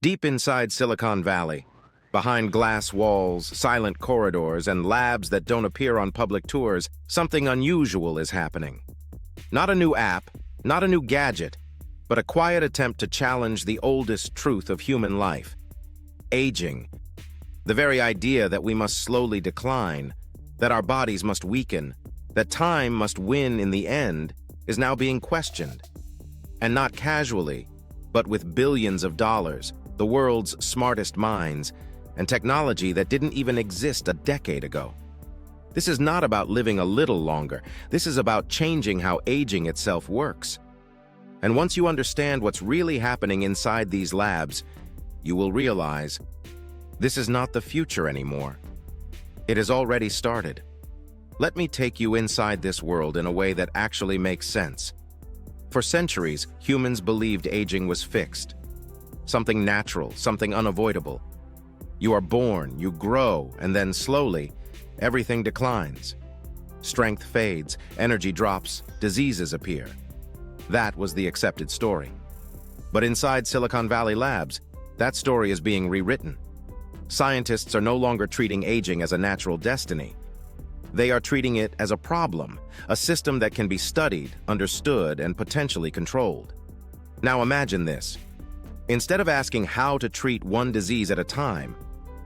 Deep inside Silicon Valley, behind glass walls, silent corridors, and labs that don't appear on public tours, something unusual is happening. Not a new app, not a new gadget, but a quiet attempt to challenge the oldest truth of human life: aging. The very idea that we must slowly decline, that our bodies must weaken, that time must win in the end, is now being questioned. And not casually, but with billions of dollars, the world's smartest minds, and technology that didn't even exist a decade ago. This is not about living a little longer. This is about changing how aging itself works. And once you understand what's really happening inside these labs, you will realize this is not the future anymore. It has already started. Let me take you inside this world in a way that actually makes sense. For centuries, humans believed aging was fixed. Something natural, something unavoidable. You are born, you grow, and then slowly, everything declines. Strength fades, energy drops, diseases appear. That was the accepted story. But inside Silicon Valley labs, that story is being rewritten. Scientists are no longer treating aging as a natural destiny. They are treating it as a problem, a system that can be studied, understood, and potentially controlled. Now imagine this. Instead of asking how to treat one disease at a time,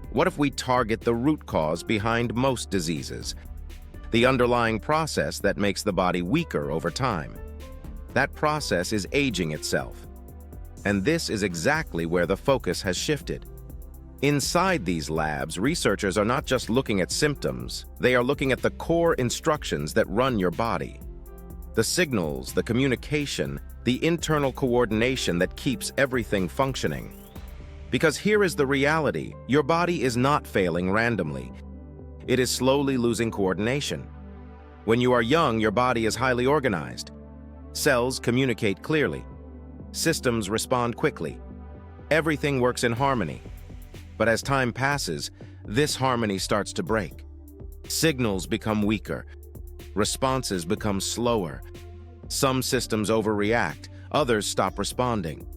what if we target the root cause behind most diseases? The underlying process that makes the body weaker over time. That process is aging itself. And this is exactly where the focus has shifted. Inside these labs, researchers are not just looking at symptoms, they are looking at the core instructions that run your body. The signals, the communication, the internal coordination that keeps everything functioning. Because here is the reality: your body is not failing randomly. It is slowly losing coordination. When you are young, your body is highly organized. Cells communicate clearly. Systems respond quickly. Everything works in harmony. But as time passes, this harmony starts to break. Signals become weaker. Responses become slower. Some systems overreact, others stop responding.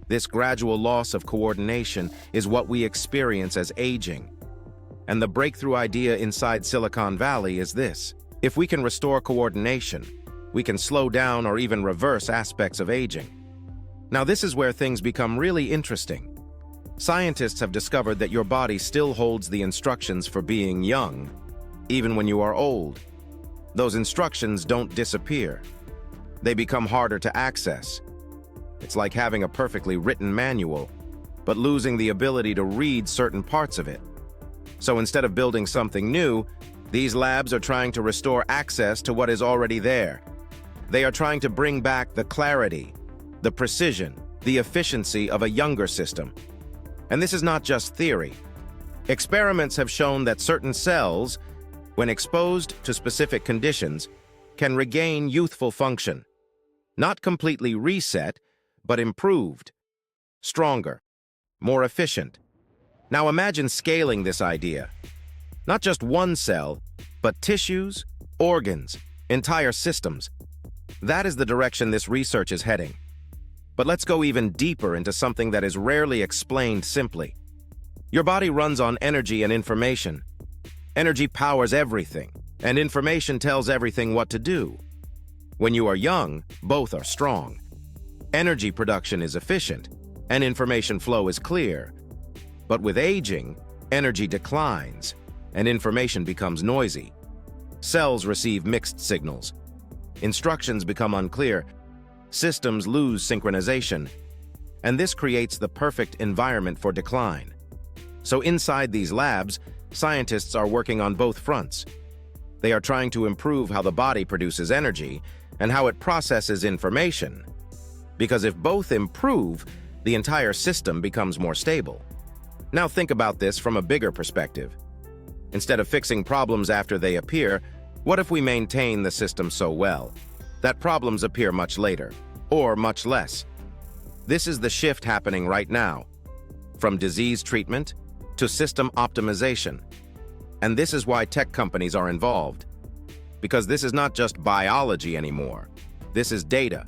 This gradual loss of coordination is what we experience as aging. And the breakthrough idea inside Silicon Valley is this: if we can restore coordination, we can slow down or even reverse aspects of aging. Now this is where things become really interesting. Scientists have discovered that your body still holds the instructions for being young, even when you are old. Those instructions don't disappear. They become harder to access. It's like having a perfectly written manual, but losing the ability to read certain parts of it. So instead of building something new, these labs are trying to restore access to what is already there. They are trying to bring back the clarity, the precision, the efficiency of a younger system. And this is not just theory. Experiments have shown that certain cells, when exposed to specific conditions, can regain youthful function. Not completely reset, but improved, stronger, more efficient. Now imagine scaling this idea. Not just one cell, but tissues, organs, entire systems. That is the direction this research is heading. But let's go even deeper into something that is rarely explained simply. Your body runs on energy and information. Energy powers everything, and information tells everything what to do. When you are young, both are strong. Energy production is efficient, and information flow is clear. But with aging, energy declines, and information becomes noisy. Cells receive mixed signals. Instructions become unclear. Systems lose synchronization, and this creates the perfect environment for decline. So inside these labs, scientists are working on both fronts. They are trying to improve how the body produces energy and how it processes information. Because if both improve, the entire system becomes more stable. Now think about this from a bigger perspective. Instead of fixing problems after they appear, what if we maintain the system so well that problems appear much later, or much less? This is the shift happening right now, from disease treatment to system optimization. And this is why tech companies are involved. Because this is not just biology anymore. This is data.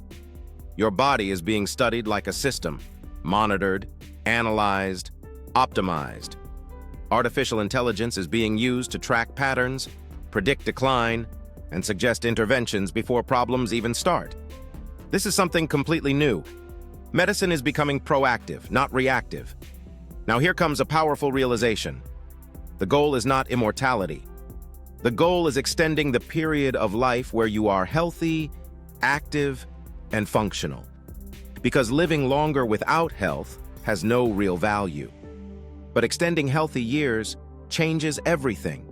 Your body is being studied like a system, monitored, analyzed, optimized. Artificial intelligence is being used to track patterns, predict decline, and suggest interventions before problems even start. This is something completely new. Medicine is becoming proactive, not reactive. Now here comes a powerful realization. The goal is not immortality. The goal is extending the period of life where you are healthy, active, and functional. Because living longer without health has no real value. But extending healthy years changes everything.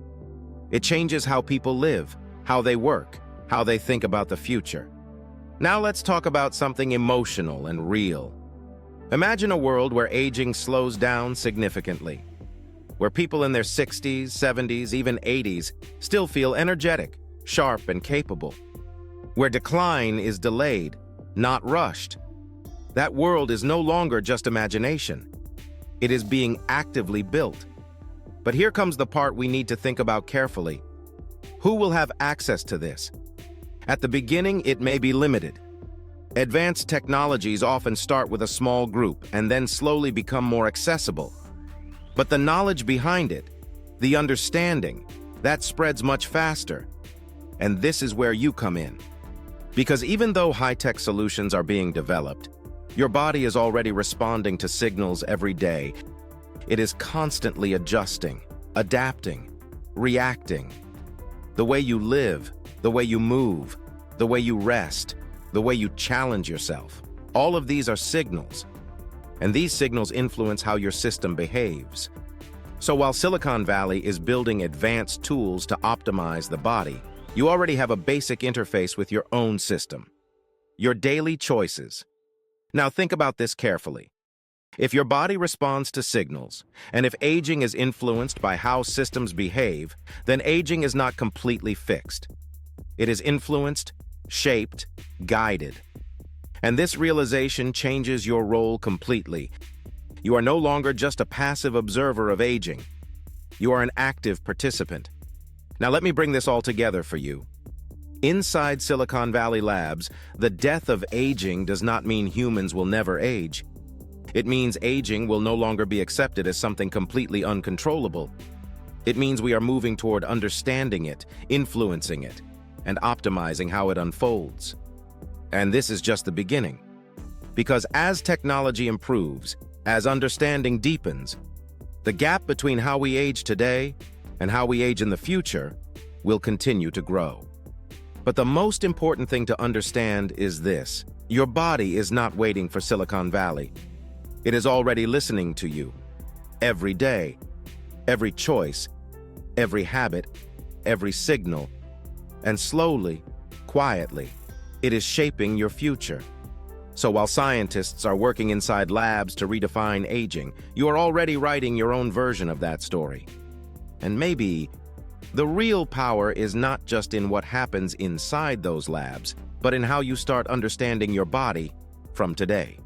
It changes how people live, how they work, how they think about the future. Now let's talk about something emotional and real. Imagine a world where aging slows down significantly, where people in their 60s, 70s, even 80s still feel energetic, sharp, and capable, where decline is delayed, not rushed. That world is no longer just imagination. It is being actively built. But here comes the part we need to think about carefully. Who will have access to this? At the beginning, it may be limited. Advanced technologies often start with a small group and then slowly become more accessible. But the knowledge behind it, the understanding, that spreads much faster. And this is where you come in. Because even though high-tech solutions are being developed, your body is already responding to signals every day. It is constantly adjusting, adapting, reacting. The way you live, the way you move, the way you rest, the way you challenge yourself. All of these are signals, and these signals influence how your system behaves. So while Silicon Valley is building advanced tools to optimize the body, you already have a basic interface with your own system, your daily choices. Now think about this carefully. If your body responds to signals, and if aging is influenced by how systems behave, then aging is not completely fixed. It is influenced, shaped, guided. And this realization changes your role completely. You are no longer just a passive observer of aging. You are an active participant. Now let me bring this all together for you. Inside Silicon Valley Labs, the death of aging does not mean humans will never age. It means aging will no longer be accepted as something completely uncontrollable. It means we are moving toward understanding it, influencing it, and optimizing how it unfolds. And this is just the beginning. Because as technology improves, as understanding deepens, the gap between how we age today and how we age in the future will continue to grow. But the most important thing to understand is this. Your body is not waiting for Silicon Valley. It is already listening to you. Every day, every choice, every habit, every signal, and slowly, quietly, it is shaping your future. So while scientists are working inside labs to redefine aging, you are already writing your own version of that story. And maybe the real power is not just in what happens inside those labs, but in how you start understanding your body from today.